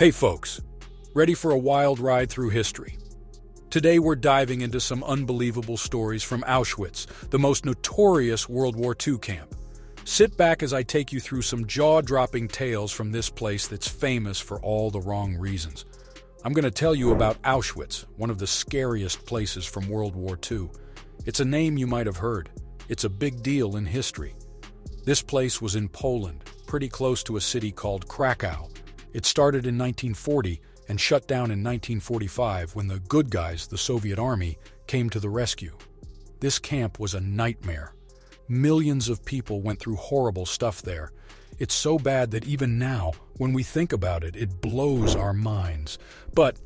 Hey folks, ready for a wild ride through history? Today we're diving into some unbelievable stories from Auschwitz, the most notorious World War II camp. Sit back as I take you through some jaw-dropping tales from this place that's famous for all the wrong reasons. I'm going to tell you about Auschwitz, one of the scariest places from World War II. It's a name you might have heard. It's a big deal in history. This place was in Poland, pretty close to a city called Krakow. It started in 1940 and shut down in 1945 when the good guys, the Soviet Army, came to the rescue. This camp was a nightmare. Millions of people went through horrible stuff there. It's so bad that even now, when we think about it, it blows our minds. But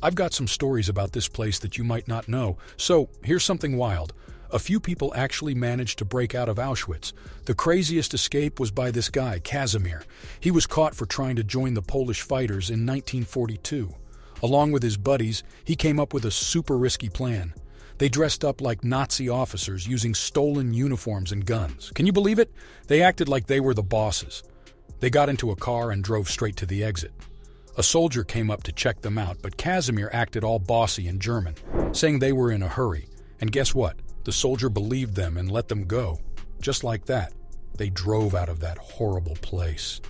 I've got some stories about this place that you might not know. So here's something wild. A few people actually managed to break out of Auschwitz. The craziest escape was by this guy, Casimir. He was caught for trying to join the Polish fighters in 1942. Along with his buddies, he came up with a super risky plan. They dressed up like Nazi officers using stolen uniforms and guns. Can you believe it? They acted like they were the bosses. They got into a car and drove straight to the exit. A soldier came up to check them out, but Casimir acted all bossy in German, saying they were in a hurry. And guess what? The soldier believed them and let them go. Just like that, they drove out of that horrible place.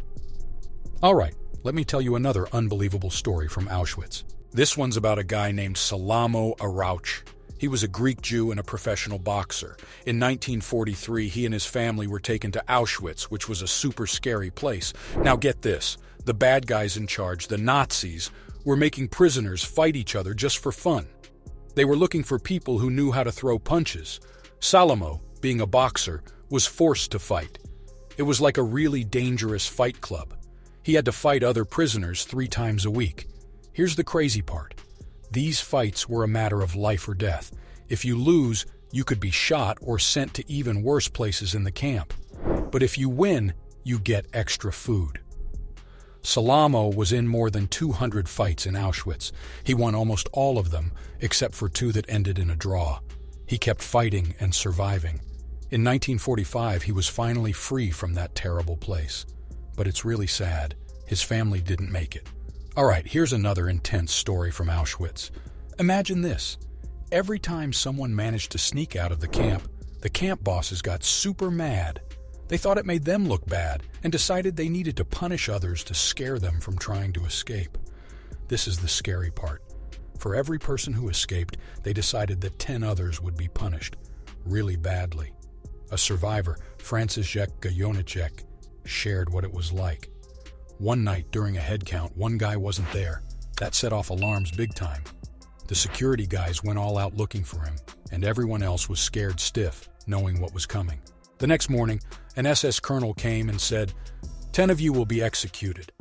All right, let me tell you another unbelievable story from Auschwitz. This one's about a guy named Szalamo Arauch. He was a Greek Jew and a professional boxer. In 1943, he and his family were taken to Auschwitz, which was a super scary place. Now get this, the bad guys in charge, the Nazis, were making prisoners fight each other just for fun. They were looking for people who knew how to throw punches. Szalamo, being a boxer, was forced to fight. It was like a really dangerous fight club. He had to fight other prisoners 3 times a week. Here's the crazy part. These fights were a matter of life or death. If you lose, you could be shot or sent to even worse places in the camp. But if you win, you get extra food. Szalamo was in more than 200 fights in Auschwitz. He won almost all of them, except for 2 that ended in a draw. He kept fighting and surviving. In 1945, he was finally free from that terrible place. But it's really sad. His family didn't make it. All right, here's another intense story from Auschwitz. Imagine this. Every time someone managed to sneak out of the camp bosses got super mad. They thought it made them look bad and decided they needed to punish others to scare them from trying to escape. This is the scary part. For every person who escaped, they decided that 10 others would be punished, really badly. A survivor, Franciszek Gajonicek, shared what it was like. One night during a head count, one guy wasn't there. That set off alarms big time. The security guys went all out looking for him, and everyone else was scared stiff, knowing what was coming. The next morning, an SS colonel came and said, 10 of you will be executed.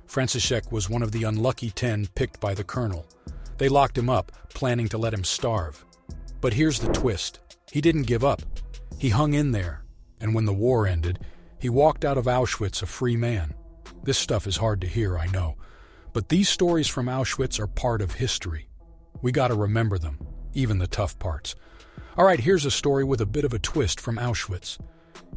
Franciszek was one of the unlucky 10 picked by the colonel. They locked him up, planning to let him starve. But here's the twist. He didn't give up. He hung in there, and when the war ended, he walked out of Auschwitz a free man. This stuff is hard to hear, I know, but these stories from Auschwitz are part of history. We gotta remember them, even the tough parts. All right, here's a story with a bit of a twist from Auschwitz.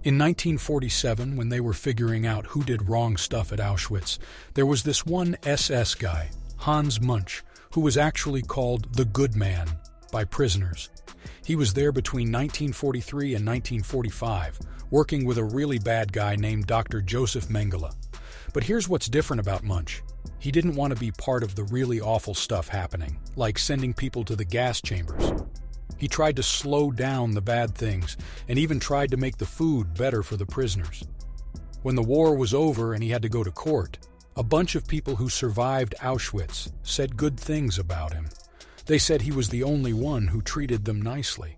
In 1947, when they were figuring out who did wrong stuff at Auschwitz, there was this one SS guy, Hans Munch, who was actually called the Good Man by prisoners. He was there between 1943 and 1945, working with a really bad guy named Dr. Joseph Mengele. But here's what's different about Munch. He didn't want to be part of the really awful stuff happening, like sending people to the gas chambers. He tried to slow down the bad things and even tried to make the food better for the prisoners. When the war was over and he had to go to court, a bunch of people who survived Auschwitz said good things about him. They said he was the only one who treated them nicely.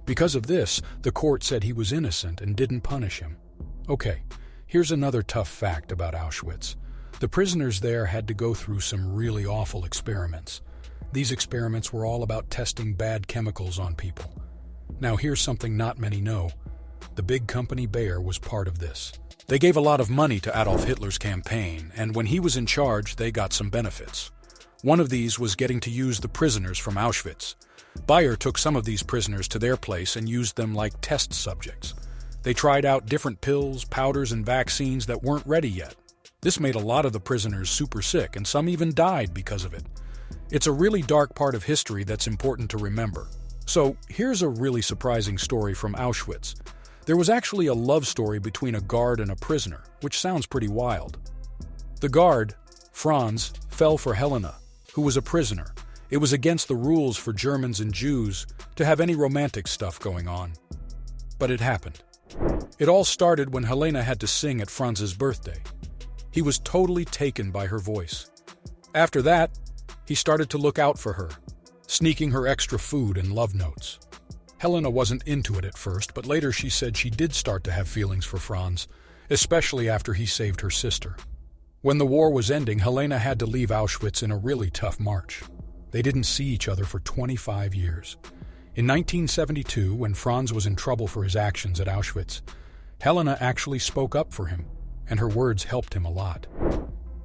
Because of this, the court said he was innocent and didn't punish him. Okay, here's another tough fact about Auschwitz. The prisoners there had to go through some really awful experiments. These experiments were all about testing bad chemicals on people. Now here's something not many know. The big company Bayer was part of this. They gave a lot of money to Adolf Hitler's campaign, and when he was in charge, they got some benefits. One of these was getting to use the prisoners from Auschwitz. Bayer took some of these prisoners to their place and used them like test subjects. They tried out different pills, powders, and vaccines that weren't ready yet. This made a lot of the prisoners super sick, and some even died because of it. It's a really dark part of history that's important to remember. So, here's a really surprising story from Auschwitz. There was actually a love story between a guard and a prisoner, which sounds pretty wild. The guard, Franz, fell for Helena, who was a prisoner. It was against the rules for Germans and Jews to have any romantic stuff going on. But it happened. It all started when Helena had to sing at Franz's birthday. He was totally taken by her voice. After that, he started to look out for her, sneaking her extra food and love notes. Helena wasn't into it at first, but later she said she did start to have feelings for Franz, especially after he saved her sister. When the war was ending, Helena had to leave Auschwitz in a really tough march. They didn't see each other for 25 years. In 1972, when Franz was in trouble for his actions at Auschwitz, Helena actually spoke up for him, and her words helped him a lot.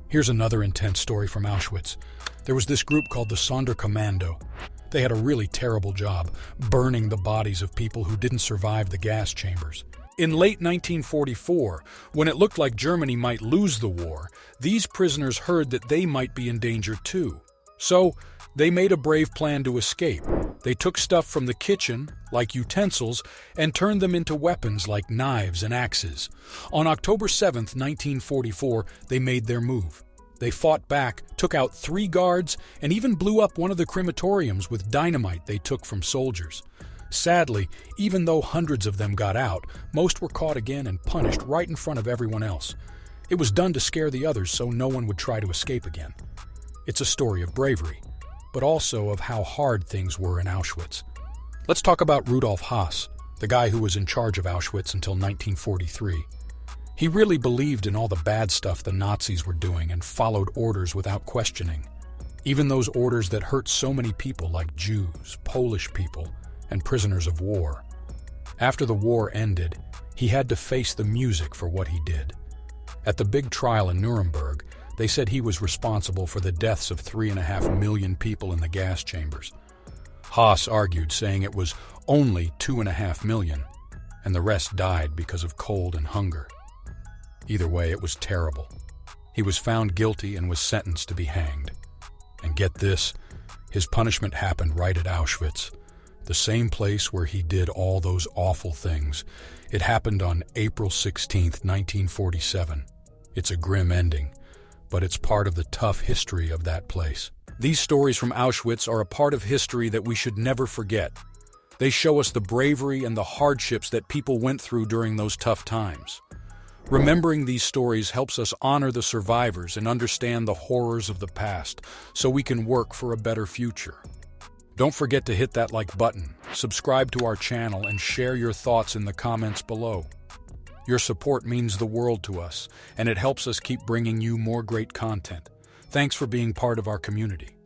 Here's another intense story from Auschwitz. There was this group called the Sonderkommando. They had a really terrible job, burning the bodies of people who didn't survive the gas chambers. In late 1944, when it looked like Germany might lose the war, these prisoners heard that they might be in danger too. So, they made a brave plan to escape. They took stuff from the kitchen, like utensils, and turned them into weapons like knives and axes. On October 7, 1944, they made their move. They fought back, took out 3 guards, and even blew up one of the crematoriums with dynamite they took from soldiers. Sadly, even though hundreds of them got out, most were caught again and punished right in front of everyone else. It was done to scare the others so no one would try to escape again. It's a story of bravery, but also of how hard things were in Auschwitz. Let's talk about Rudolf Haas, the guy who was in charge of Auschwitz until 1943. He really believed in all the bad stuff the Nazis were doing and followed orders without questioning. Even those orders that hurt so many people like Jews, Polish people, and prisoners of war. After the war ended, he had to face the music for what he did. At the big trial in Nuremberg, they said he was responsible for the deaths of 3.5 million people in the gas chambers. Haas argued, saying it was only 2.5 million, and the rest died because of cold and hunger. Either way, it was terrible. He was found guilty and was sentenced to be hanged. And get this, his punishment happened right at Auschwitz, the same place where he did all those awful things. It happened on April 16, 1947. It's a grim ending, but it's part of the tough history of that place. These stories from Auschwitz are a part of history that we should never forget. They show us the bravery and the hardships that people went through during those tough times. Remembering these stories helps us honor the survivors and understand the horrors of the past, so we can work for a better future. Don't forget to hit that like button, subscribe to our channel, and share your thoughts in the comments below. Your support means the world to us, and it helps us keep bringing you more great content. Thanks for being part of our community.